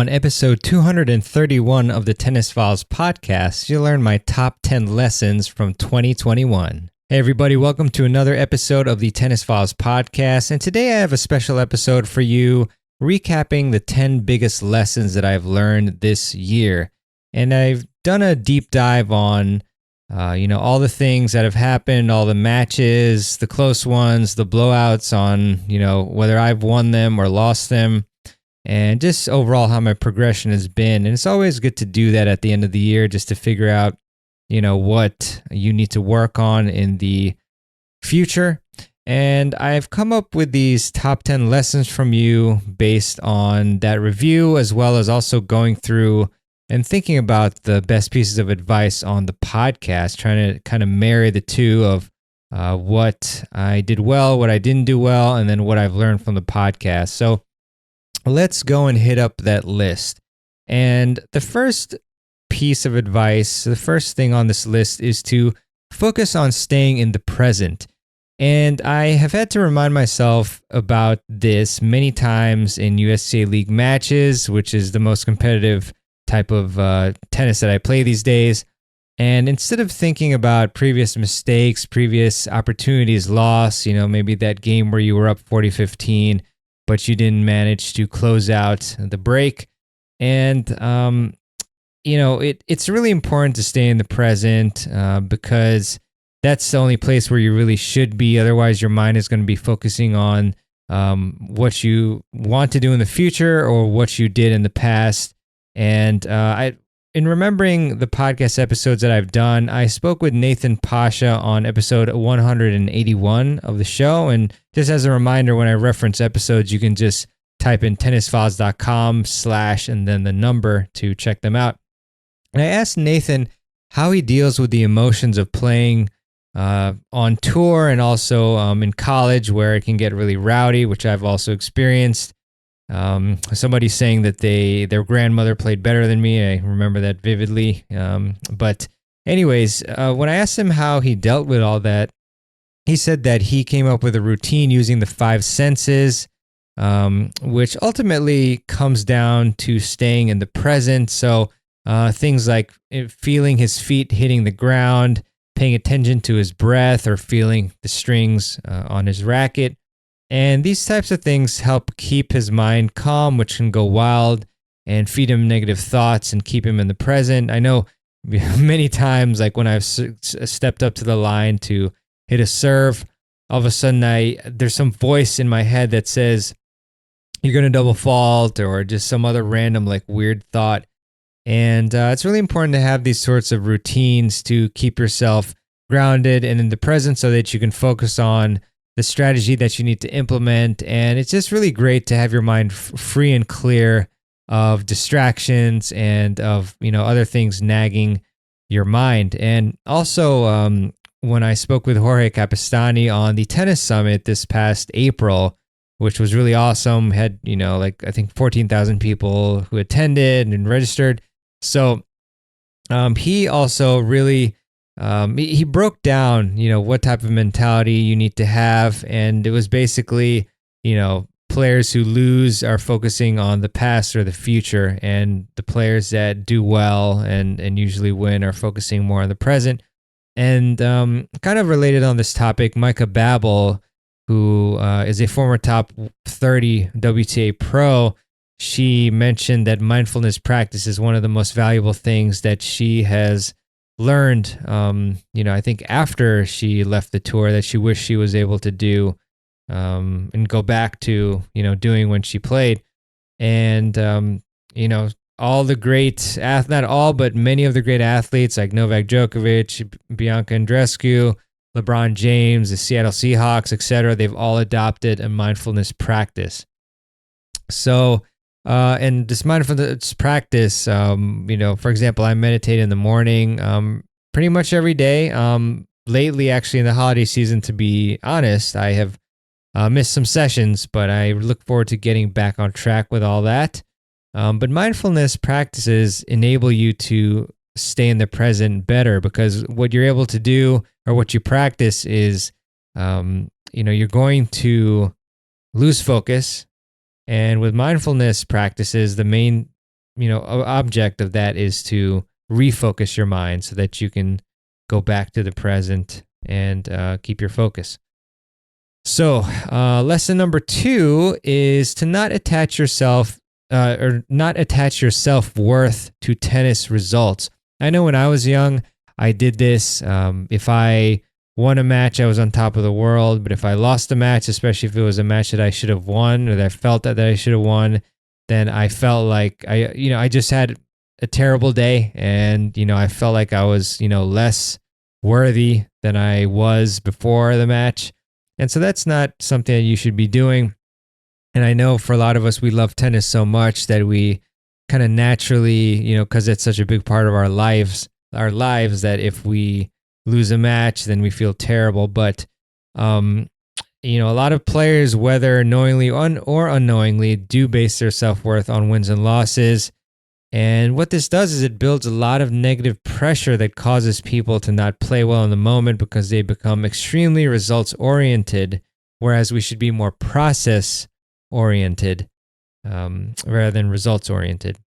On episode 231 of the Tennis Files podcast, you'll learn my top 10 lessons from 2021. Hey everybody, welcome to another episode of the Tennis Files podcast, and today I have a special episode for you recapping the 10 biggest lessons that I've learned this year. And I've done a deep dive on all the things that have happened, all the matches, the close ones, the blowouts on, whether I've won them or lost them, and just overall how my progression has been. And it's always good to do that at the end of the year just to figure out, what you need to work on in the future. And I've come up with these top 10 lessons from you based on that review, as well as also going through and thinking about the best pieces of advice on the podcast, trying to kind of marry the two of what I did well, what I didn't do well, and then what I've learned from the podcast. So let's go and hit up that list. And the first piece of advice, the first thing on this list is to focus on staying in the present. And I have had to remind myself about this many times in USTA League matches, which is the most competitive type of tennis that I play these days. And instead of thinking about previous mistakes, previous opportunities lost, maybe that game where you were up 40-15, but you didn't manage to close out the break. And, it's really important to stay in the present because that's the only place where you really should be. Otherwise, your mind is going to be focusing on what you want to do in the future or what you did in the past. And in remembering the podcast episodes that I've done, I spoke with Nathan Pasha on episode 181 of the show. And just as a reminder, when I reference episodes, you can just type in tennisfiles.com/ and then the number to check them out. And I asked Nathan how he deals with the emotions of playing on tour and also in college, where it can get really rowdy, which I've also experienced. Somebody saying that their grandmother played better than me. I remember that vividly. But anyways, when I asked him how he dealt with all that, he said that he came up with a routine using the 5 senses, which ultimately comes down to staying in the present. So things like feeling his feet hitting the ground, paying attention to his breath, or feeling the strings on his racket. And these types of things help keep his mind calm, which can go wild and feed him negative thoughts and keep him in the present. I know many times, like when I've stepped up to the line to hit a serve, all of a sudden there's some voice in my head that says, you're going to double fault, or just some other random weird thought. And it's really important to have these sorts of routines to keep yourself grounded and in the present so that you can focus on the strategy that you need to implement. And it's just really great to have your mind free and clear of distractions and of, other things nagging your mind. And also, when I spoke with Jorge Capestany on the Tennis Summit this past April, which was really awesome, had, I think 14,000 people who attended and registered. So he also really he broke down, what type of mentality you need to have. And it was basically, players who lose are focusing on the past or the future, and the players that do well and usually win are focusing more on the present. And kind of related on this topic, Micah Babel, who is a former top 30 WTA pro, she mentioned that mindfulness practice is one of the most valuable things that she has learned, I think after she left the tour, that she wished she was able to do and go back to, doing when she played. And, all the great, not all, but many of the great athletes like Novak Djokovic, Bianca Andreescu, LeBron James, the Seattle Seahawks, etc., they've all adopted a mindfulness practice. So, and this mindfulness practice, for example, I meditate in the morning pretty much every day. Lately, actually, in the holiday season, to be honest, I have missed some sessions, but I look forward to getting back on track with all that. But mindfulness practices enable you to stay in the present better, because what you're able to do, or what you practice, is, you're going to lose focus. And with mindfulness practices, the main object of that is to refocus your mind so that you can go back to the present and keep your focus. So, lesson number 2 is to not attach your self-worth to tennis results. I know when I was young, I did this. If I won a match, I was on top of the world. But if I lost a match, especially if it was a match that I should have won or that I felt that I should have won, then I felt like I just had a terrible day, and I felt like I was less worthy than I was before the match. And so that's not something that you should be doing. And I know for a lot of us, we love tennis so much that we kind of naturally, because it's such a big part of our lives, that if we lose a match, then we feel terrible. But, a lot of players, whether knowingly or unknowingly, do base their self-worth on wins and losses. And what this does is it builds a lot of negative pressure that causes people to not play well in the moment because they become extremely results-oriented, whereas we should be more process-oriented rather than results-oriented.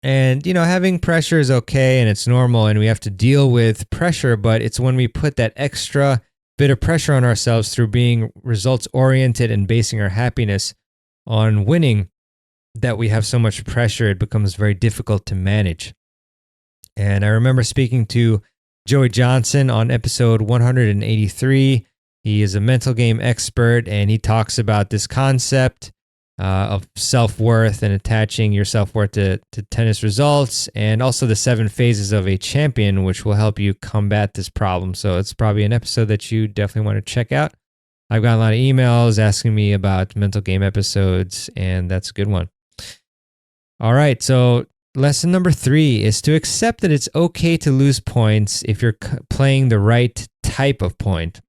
And, having pressure is okay and it's normal and we have to deal with pressure, but it's when we put that extra bit of pressure on ourselves through being results-oriented and basing our happiness on winning that we have so much pressure, it becomes very difficult to manage. And I remember speaking to Joey Johnson on episode 183. He is a mental game expert, and he talks about this concept of self-worth and attaching your self-worth to tennis results, and also the 7 phases of a champion, which will help you combat this problem. So it's probably an episode that you definitely want to check out. I've got a lot of emails asking me about mental game episodes, and that's a good one. All right, so lesson number 3 is to accept that it's okay to lose points if you're playing the right type of point.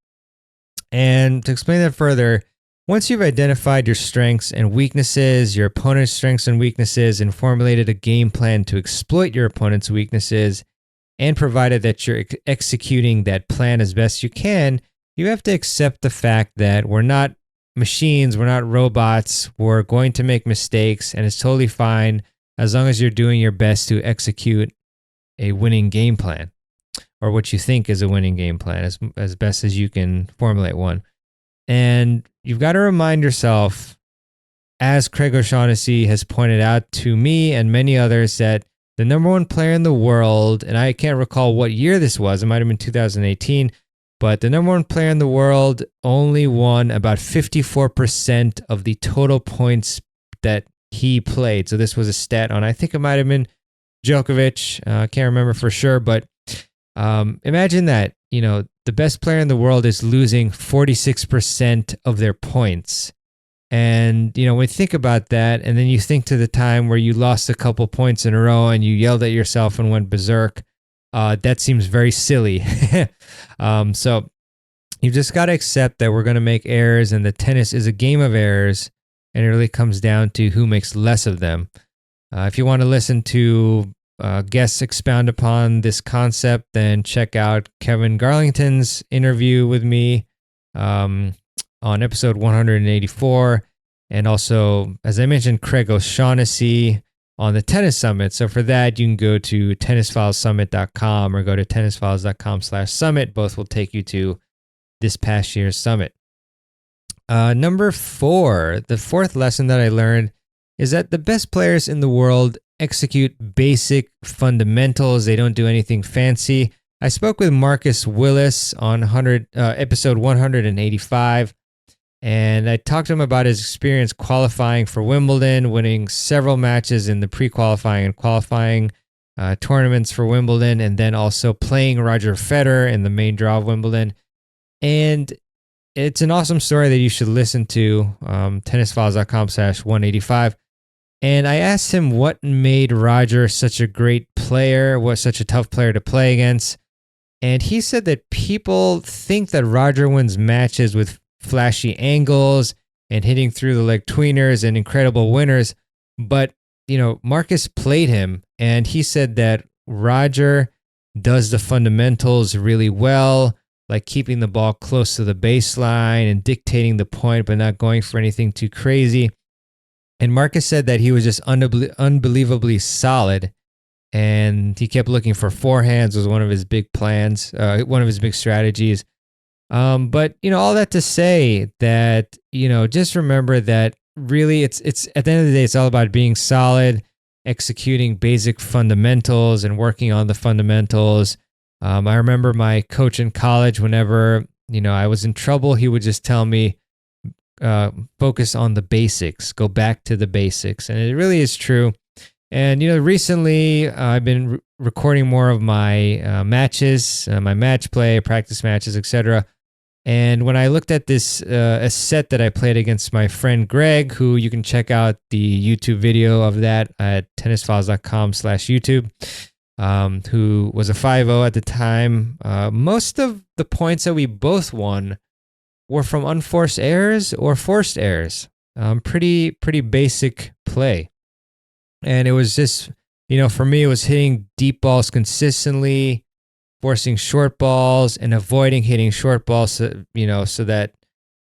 And to explain that further, once you've identified your strengths and weaknesses, your opponent's strengths and weaknesses, and formulated a game plan to exploit your opponent's weaknesses, and provided that you're executing that plan as best you can, you have to accept the fact that we're not machines, we're not robots, we're going to make mistakes, and it's totally fine as long as you're doing your best to execute a winning game plan, or what you think is a winning game plan, as best as you can formulate one. And you've got to remind yourself, as Craig O'Shaughnessy has pointed out to me and many others, that the number 1 player in the world, and I can't recall what year this was, it might have been 2018, but the number 1 player in the world only won about 54% of the total points that he played. So this was a stat on, I think it might have been Djokovic. I can't remember for sure, but imagine that, the best player in the world is losing 46% of their points. And, when you think about that, and then you think to the time where you lost a couple points in a row and you yelled at yourself and went berserk, that seems very silly. So you've just got to accept that we're going to make errors, and the tennis is a game of errors, and it really comes down to who makes less of them. If you want to listen to guests expound upon this concept, then check out Kevin Garlington's interview with me on episode 184. And also, as I mentioned, Craig O'Shaughnessy on the Tennis Summit. So for that, you can go to tennisfilesummit.com or go to tennisfiles.com/summit. Both will take you to this past year's summit. Number 4, the 4th lesson that I learned is that the best players in the world execute basic fundamentals. They don't do anything fancy. I spoke with Marcus Willis on episode 185, and I talked to him about his experience qualifying for Wimbledon, winning several matches in the pre-qualifying and qualifying tournaments for Wimbledon, and then also playing Roger Federer in the main draw of Wimbledon. And it's an awesome story that you should listen to, tennisfiles.com/185. And I asked him what made Roger such a great player, was such a tough player to play against. And he said that people think that Roger wins matches with flashy angles and hitting through the leg tweeners and incredible winners. But, Marcus played him, and he said that Roger does the fundamentals really well, like keeping the ball close to the baseline and dictating the point, but not going for anything too crazy. And Marcus said that he was just unbelievably solid, and he kept looking for forehands was one of his big plans, one of his big strategies. But all that to say that just remember that really it's at the end of the day it's all about being solid, executing basic fundamentals, and working on the fundamentals. I remember my coach in college, whenever I was in trouble, he would just tell me, focus on the basics, go back to the basics. And it really is true. And, recently I've been recording more of my matches, my match play, practice matches, etc. And when I looked at this a set that I played against my friend Greg, who you can check out the YouTube video of that at tennisfiles.com/YouTube, who was a 5-0 at the time, most of the points that we both won were from unforced errors or forced errors. Pretty basic play. And it was just, for me, it was hitting deep balls consistently, forcing short balls, and avoiding hitting short balls, so that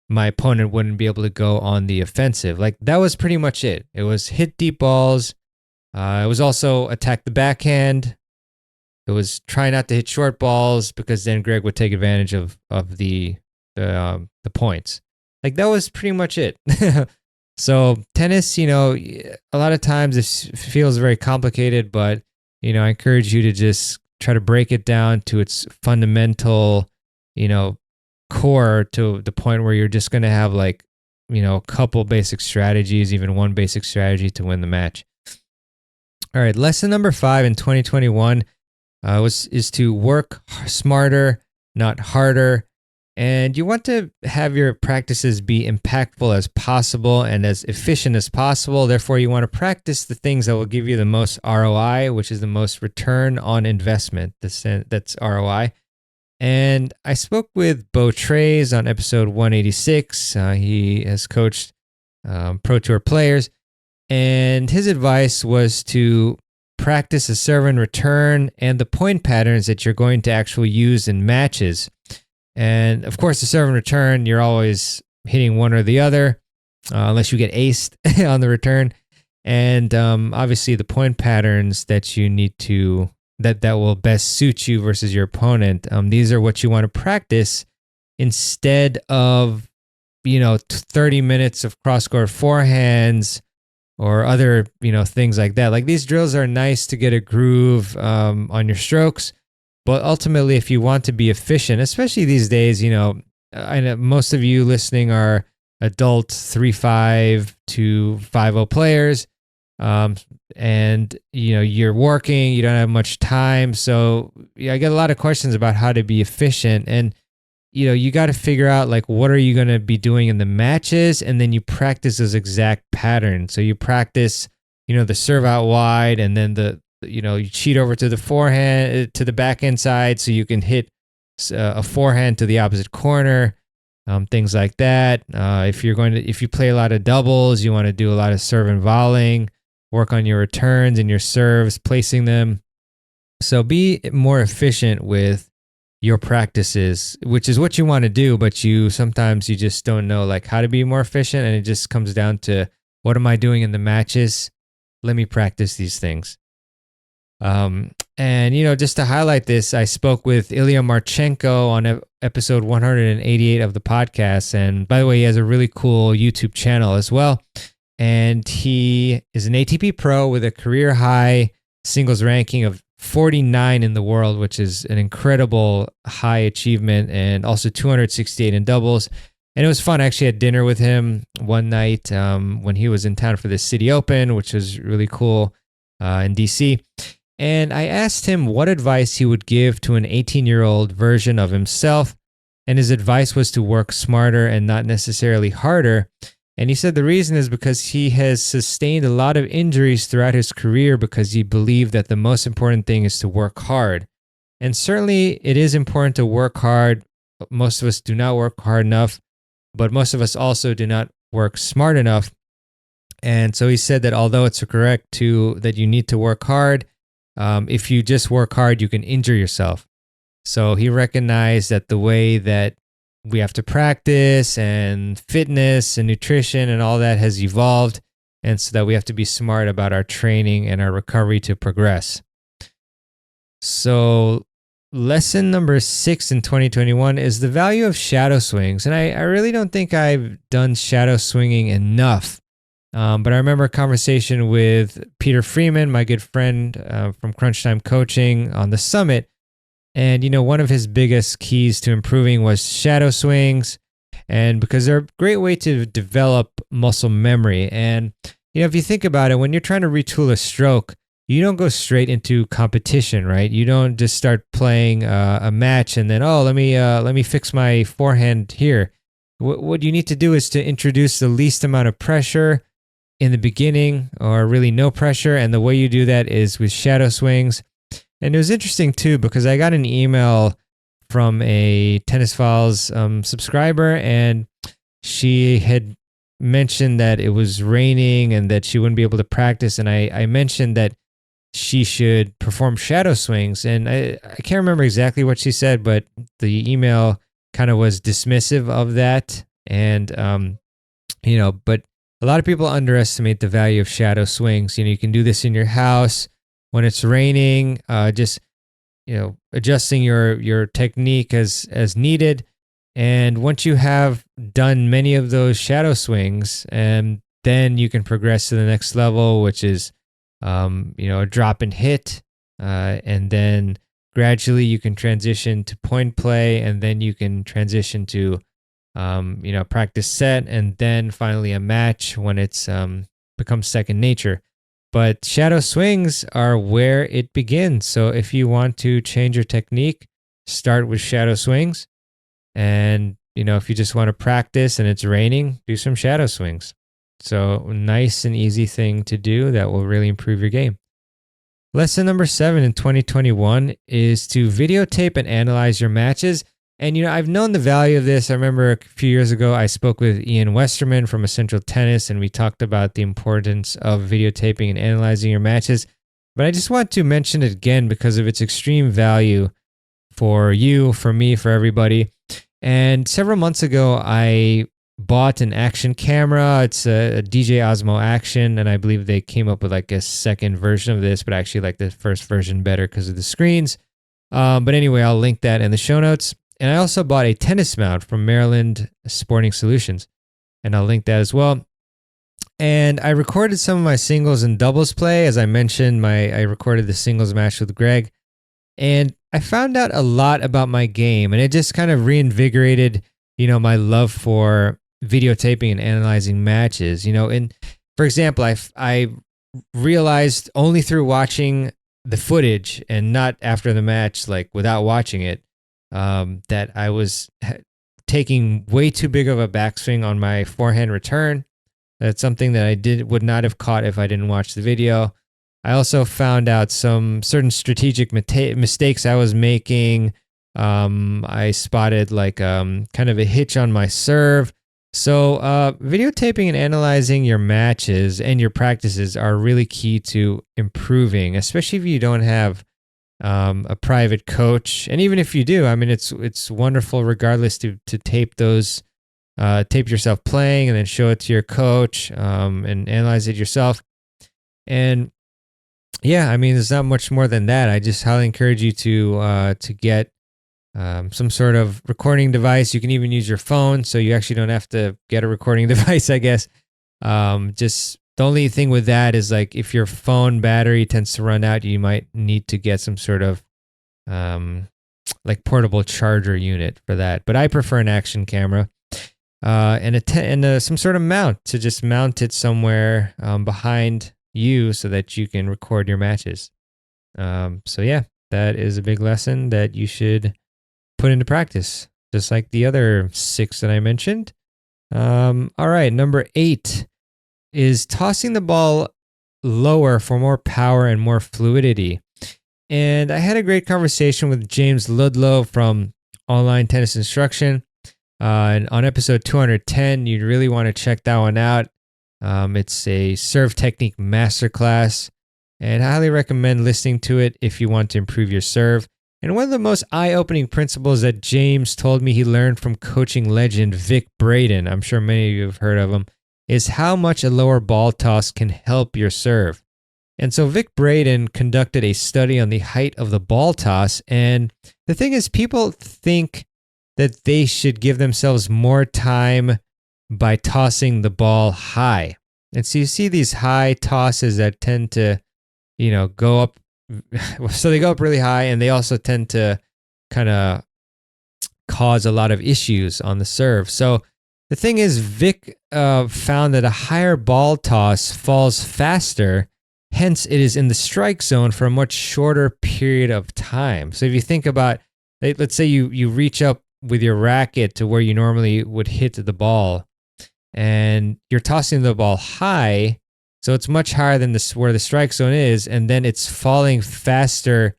my opponent wouldn't be able to go on the offensive. Like, that was pretty much it. It was hit deep balls. It was also attack the backhand. It was try not to hit short balls, because then Greg would take advantage of the points. Like, that was pretty much it. So tennis, a lot of times it feels very complicated, but I encourage you to just try to break it down to its fundamental, core, to the point where you're just going to have a couple basic strategies, even one basic strategy to win the match. All right, lesson number 5 in 2021 is to work smarter, not harder. And you want to have your practices be impactful as possible and as efficient as possible. Therefore, you want to practice the things that will give you the most ROI, which is the most return on investment. That's ROI. And I spoke with Bo Trays on episode 186. He has coached Pro Tour players. And his advice was to practice a serve and return and the point patterns that you're going to actually use in matches. And of course, the serve and return, you're always hitting one or the other, unless you get aced on the return. And obviously, the point patterns that you need to, that will best suit you versus your opponent. These are what you want to practice instead of, 30 minutes of cross-court forehands or other, things like that. Like, these drills are nice to get a groove on your strokes. But ultimately, if you want to be efficient, especially these days, I know most of you listening are adult 3-5 to 5-0 players, and you're working, you don't have much time. So I get a lot of questions about how to be efficient, and you got to figure out what are you going to be doing in the matches, and then you practice those exact patterns. So you practice, the serve out wide, and then you cheat over to the forehand, to the backhand side, so you can hit a forehand to the opposite corner, things like that. If you play a lot of doubles, you want to do a lot of serve and volleying, work on your returns and your serves, placing them. So be more efficient with your practices, which is what you want to do, but sometimes you just don't know how to be more efficient, and it just comes down to, what am I doing in the matches? Let me practice these things. And just to highlight this, I spoke with Ilya Marchenko on episode 188 of the podcast. And by the way, he has a really cool YouTube channel as well. And he is an ATP pro with a career high singles ranking of 49 in the world, which is an incredible high achievement, and also 268 in doubles. And it was fun. I actually had dinner with him one night when he was in town for the City Open, which was really cool in DC. And I asked him what advice he would give to an 18-year-old version of himself. And his advice was to work smarter and not necessarily harder. And he said the reason is because he has sustained a lot of injuries throughout his career because he believed that the most important thing is to work hard. And certainly it is important to work hard. Most of us do not work hard enough, but most of us also do not work smart enough. And so he said that although it's correct that you need to work hard, if you just work hard, you can injure yourself. So he recognized that the way that we have to practice and fitness and nutrition and all that has evolved. And so that we have to be smart about our training and our recovery to progress. So lesson number 6 in 2021 is the value of shadow swings. And I really don't think I've done shadow swinging enough. But I remember a conversation with Peter Freeman, my good friend from Crunch Time Coaching on the summit. And, one of his biggest keys to improving was shadow swings. And because they're a great way to develop muscle memory. And, if you think about it, when you're trying to retool a stroke, you don't go straight into competition, right? You don't just start playing a match and then, let me fix my forehand here. What you need to do is to introduce the least amount of pressure in the beginning, or really no pressure. And the way you do that is with shadow swings. And it was interesting too, because I got an email from a Tennis Files subscriber, and she had mentioned that it was raining and that she wouldn't be able to practice. And I mentioned that she should perform shadow swings. And I can't remember exactly what she said, but the email kind of was dismissive of that. And, but a lot of people underestimate the value of shadow swings. You can do this in your house when it's raining, just, adjusting your technique as needed. And once you have done many of those shadow swings, and then you can progress to the next level, which is, a drop and hit. And then gradually you can transition to point play, and then you can transition to practice set, and then finally a match when it's becomes second nature. But shadow swings are where it begins. So if you want to change your technique, start with shadow swings. And, if you just want to practice and it's raining, do some shadow swings. So nice and easy thing to do that will really improve your game. Lesson number 7 in 2021 is to videotape and analyze your matches. And, I've known the value of this. I remember a few years ago, I spoke with Ian Westerman from Essential Tennis, and we talked about the importance of videotaping and analyzing your matches. But I just want to mention it again because of its extreme value for you, for me, for everybody. And several months ago, I bought an action camera. It's a DJI Osmo Action, and I believe they came up with like a second version of this, but I actually like the first version better because of the screens. But anyway, I'll link that in the show notes. And I also bought a tennis mount from Maryland Sporting Solutions, and I'll link that as well. And I recorded some of my singles and doubles play. As I mentioned, I recorded the singles match with Greg, and I found out a lot about my game, and it just kind of reinvigorated, my love for videotaping and analyzing matches. And for example, I realized only through watching the footage and not after the match, like without watching it, that I was taking way too big of a backswing on my forehand return. That's something that I would not have caught if I didn't watch the video. I also found out some certain strategic mistakes I was making. I spotted like kind of a hitch on my serve. So videotaping and analyzing your matches and your practices are really key to improving, especially if you don't have a private coach. And even if you do, I mean, it's wonderful regardless to tape those, tape yourself playing and then show it to your coach and analyze it yourself. And yeah, I mean, there's not much more than that. I just highly encourage you to get some sort of recording device. You can even use your phone, so you actually don't have to get a recording device, I guess. Just the only thing with that is like if your phone battery tends to run out, you might need to get some sort of like portable charger unit for that. But I prefer an action camera and some sort of mount to just mount it somewhere behind you so that you can record your matches. So yeah, that is a big lesson that you should put into practice, just like the other 6 that I mentioned. All right, number 8 is tossing the ball lower for more power and more fluidity. And I had a great conversation with James Ludlow from Online Tennis Instruction. And on episode 210, you'd really want to check that one out. It's a serve technique masterclass, and I highly recommend listening to it if you want to improve your serve. And one of the most eye-opening principles that James told me he learned from coaching legend Vic Braden, I'm sure many of you have heard of him, is how much a lower ball toss can help your serve. And so Vic Braden conducted a study on the height of the ball toss. And the thing is, people think that they should give themselves more time by tossing the ball high. And so you see these high tosses that tend to, go up. So they go up really high, and they also tend to kind of cause a lot of issues on the serve. So the thing is, Vic found that a higher ball toss falls faster. Hence, it is in the strike zone for a much shorter period of time. So if you think about, let's say you reach up with your racket to where you normally would hit the ball, and you're tossing the ball high, so it's much higher than where the strike zone is, and then it's falling faster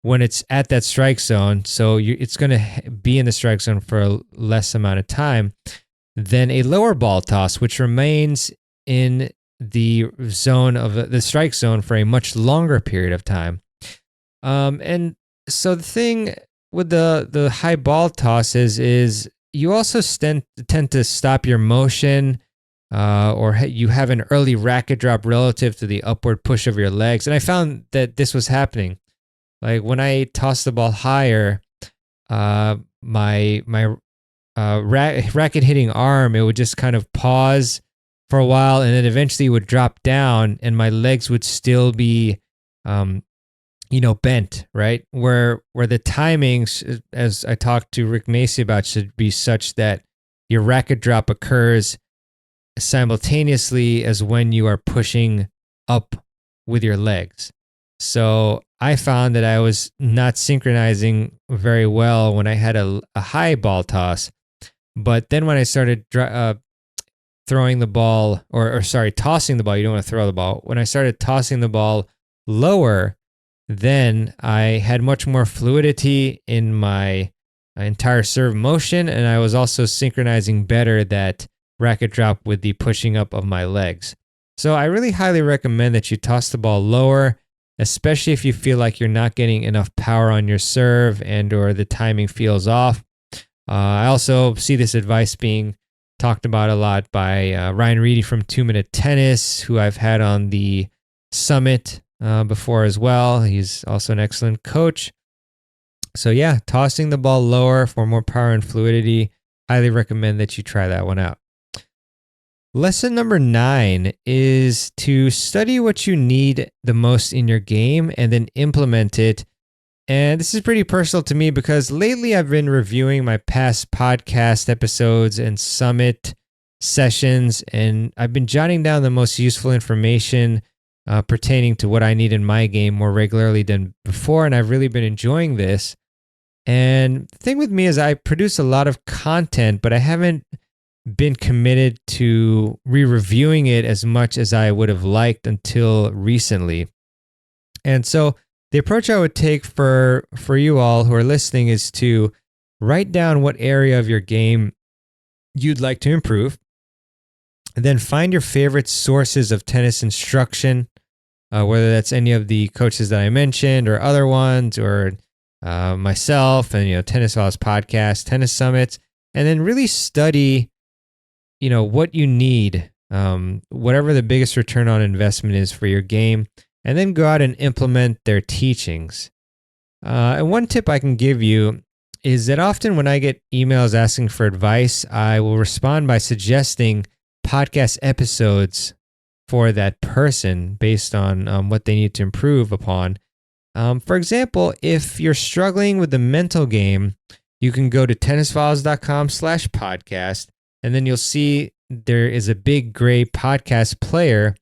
when it's at that strike zone. So it's going to be in the strike zone for a less amount of time than a lower ball toss, which remains in the zone of the strike zone for a much longer period of time. And so the thing with the high ball tosses is you also tend to stop your motion, or you have an early racket drop relative to the upward push of your legs. And I found that this was happening. Like when I tossed the ball higher, my racket hitting arm, it would just kind of pause for a while, and then eventually would drop down, and my legs would still be, bent, right? Where the timings, as I talked to Rick Macy about, should be such that your racket drop occurs simultaneously as when you are pushing up with your legs. So I found that I was not synchronizing very well when I had a high ball toss. But then when I started throwing the ball, tossing the ball, you don't want to throw the ball. When I started tossing the ball lower, then I had much more fluidity in my entire serve motion, and I was also synchronizing better that racket drop with the pushing up of my legs. So I really highly recommend that you toss the ball lower, especially if you feel like you're not getting enough power on your serve and or the timing feels off. I also see this advice being talked about a lot by Ryan Reedy from 2 Minute Tennis, who I've had on the summit before as well. He's also an excellent coach. So yeah, tossing the ball lower for more power and fluidity. Highly recommend that you try that one out. Lesson number 9 is to study what you need the most in your game and then implement it. And this is pretty personal to me because lately I've been reviewing my past podcast episodes and summit sessions, and I've been jotting down the most useful information pertaining to what I need in my game more regularly than before, and I've really been enjoying this. And the thing with me is I produce a lot of content, but I haven't been committed to re-reviewing it as much as I would have liked until recently. And so the approach I would take for you all who are listening is to write down what area of your game you'd like to improve, and then find your favorite sources of tennis instruction, whether that's any of the coaches that I mentioned or other ones, or myself and Tennis Files podcast, tennis summits, and then really study what you need, whatever the biggest return on investment is for your game, and then go out and implement their teachings. And one tip I can give you is that often when I get emails asking for advice, I will respond by suggesting podcast episodes for that person based on what they need to improve upon. For example, if you're struggling with the mental game, you can go to tennisfiles.com/podcast, and then you'll see there is a big gray podcast player,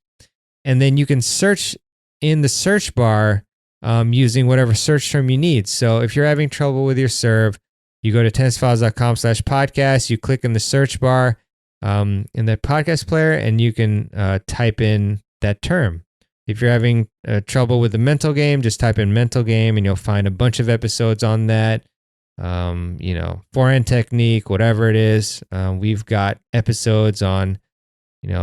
and then you can search in the search bar using whatever search term you need. So if you're having trouble with your serve, you go to tennisfiles.com/podcast, you click in the search bar in that podcast player, and you can type in that term. If you're having trouble with the mental game, just type in mental game, and you'll find a bunch of episodes on that. Forehand technique, whatever it is. We've got episodes on,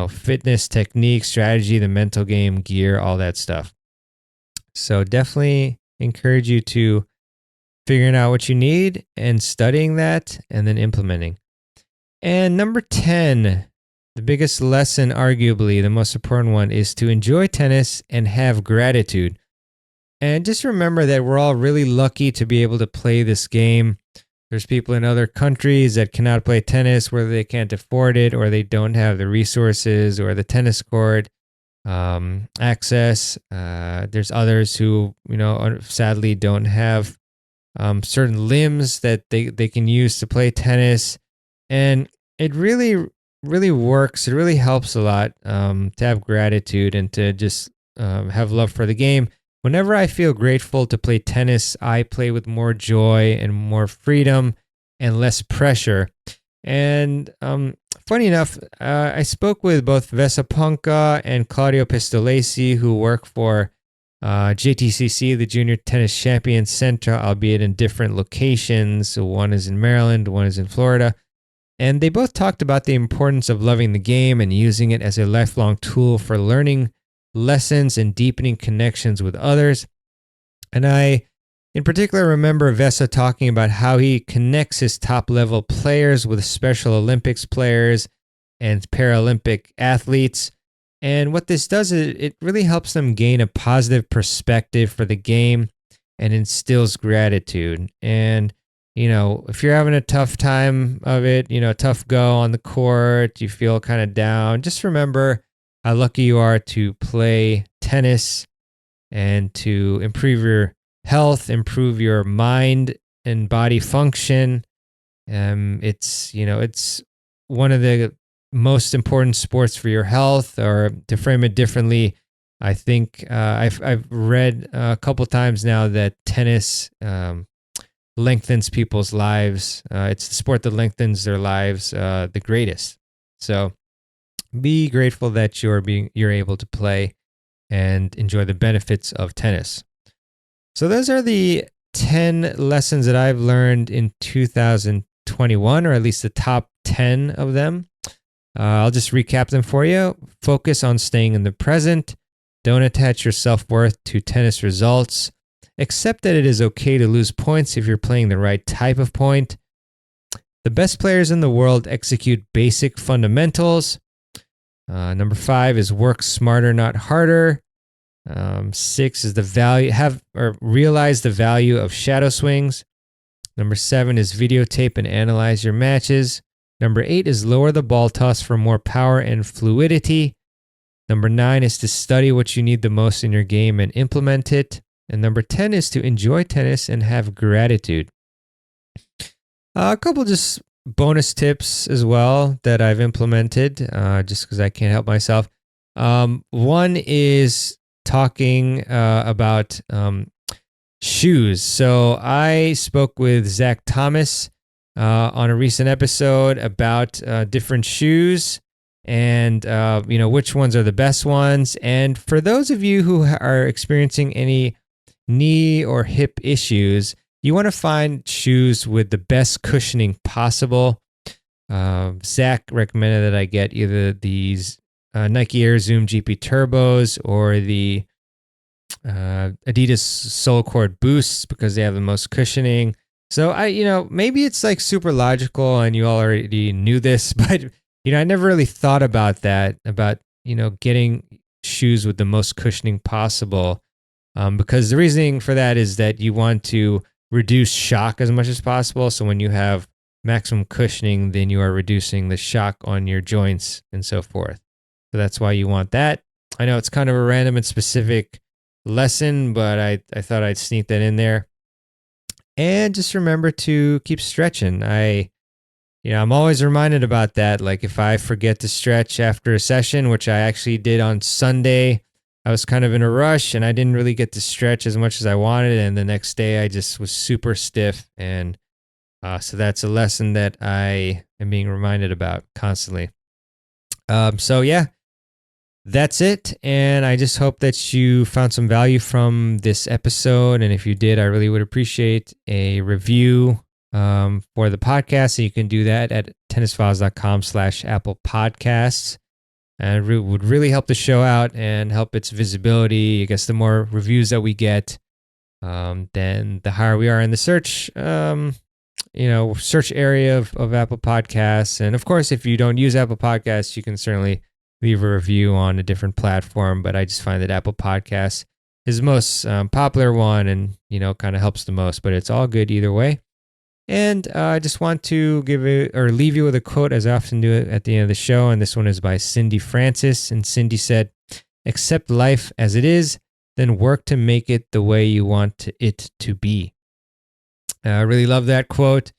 fitness, technique, strategy, the mental game, gear, all that stuff. So definitely encourage you to figuring out what you need and studying that and then implementing. And number 10, The biggest lesson, arguably the most important one, is to enjoy tennis and have gratitude. And just remember that we're all really lucky to be able to play this game. There's people in other countries that cannot play tennis, whether they can't afford it or they don't have the resources or the tennis court access. There's others who, sadly don't have certain limbs that they can use to play tennis. And it really, really works. It really helps a lot to have gratitude and to just have love for the game. Whenever I feel grateful to play tennis, I play with more joy and more freedom and less pressure. And funny enough, I spoke with both Vesa Ponca and Claudio Pistolesi, who work for JTCC, the Junior Tennis Champions Center, albeit in different locations. So one is in Maryland, one is in Florida. And they both talked about the importance of loving the game and using it as a lifelong tool for learning lessons and deepening connections with others. And I, in particular, remember Vesa talking about how he connects his top-level players with Special Olympics players and Paralympic athletes. And what this does is it really helps them gain a positive perspective for the game and instills gratitude. And, if you're having a tough time of it, a tough go on the court, you feel kind of down, just remember how lucky you are to play tennis and to improve your health, improve your mind and body function. It's one of the most important sports for your health. Or to frame it differently, I think I've read a couple times now that tennis lengthens people's lives. It's the sport that lengthens their lives the greatest. So be grateful that you're able to play and enjoy the benefits of tennis. So those are the 10 lessons that I've learned in 2021, or at least the top 10 of them. I'll just recap them for you. Focus on staying in the present. Don't attach your self-worth to tennis results. Accept that it is okay to lose points if you're playing the right type of point. The best players in the world execute basic fundamentals. Number 5 is work smarter, not harder. 6 is realize the value of shadow swings. Number 7 is videotape and analyze your matches. Number 8 is lower the ball toss for more power and fluidity. Number 9 is to study what you need the most in your game and implement it. And number 10 is to enjoy tennis and have gratitude. A couple just bonus tips as well that I've implemented just because I can't help myself. One is talking about shoes. So I spoke with Zach Thomas on a recent episode about different shoes and which ones are the best ones. And for those of you who are experiencing any knee or hip issues, you want to find shoes with the best cushioning possible. Zach recommended that I get either these Nike Air Zoom GP Turbos or the Adidas SoleCord Boosts because they have the most cushioning. So maybe it's like super logical and you already knew this, but I never really thought about that, about getting shoes with the most cushioning possible. Because the reasoning for that is that you want to reduce shock as much as possible. So when you have maximum cushioning, then you are reducing the shock on your joints and so forth. So that's why you want that. I know it's kind of a random and specific lesson, but I thought I'd sneak that in there. And just remember to keep stretching. I'm always reminded about that. Like if I forget to stretch after a session, which I actually did on Sunday, I was kind of in a rush and I didn't really get to stretch as much as I wanted. And the next day I just was super stiff. And so that's a lesson that I am being reminded about constantly. So yeah, that's it. And I just hope that you found some value from this episode. And if you did, I really would appreciate a review for the podcast. So you can do that at tennisfiles.com/Apple Podcasts. And it would really help the show out and help its visibility. I guess the more reviews that we get, then the higher we are in the search search area of Apple Podcasts. And of course, if you don't use Apple Podcasts, you can certainly leave a review on a different platform. But I just find that Apple Podcasts is the most popular one and, kind of helps the most. But it's all good either way. And I just want to leave you with a quote, as I often do at the end of the show. And this one is by Cindy Francis. And Cindy said, "Accept life as it is, then work to make it the way you want it to be." I really love that quote.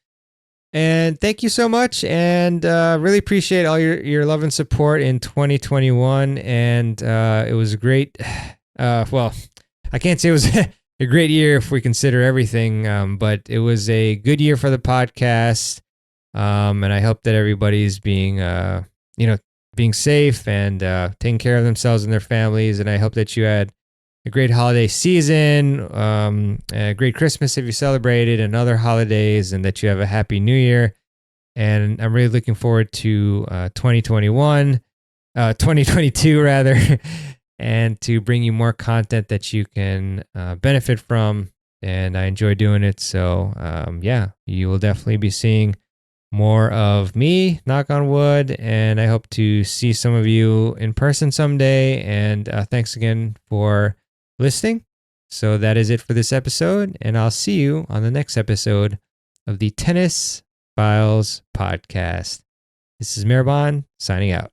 And thank you so much. And really appreciate all your love and support in 2021. And it was great. Well, I can't say it was a great year if we consider everything, but it was a good year for the podcast. And I hope that everybody's being safe and taking care of themselves and their families. And I hope that you had a great holiday season, a great Christmas if you celebrated, and other holidays, and that you have a happy New Year. And I'm really looking forward to 2022 rather, and to bring you more content that you can benefit from. And I enjoy doing it. So you will definitely be seeing more of me, knock on wood, and I hope to see some of you in person someday. And thanks again for listening. So that is it for this episode, and I'll see you on the next episode of the Tennis Files podcast. This is Mirabon signing out.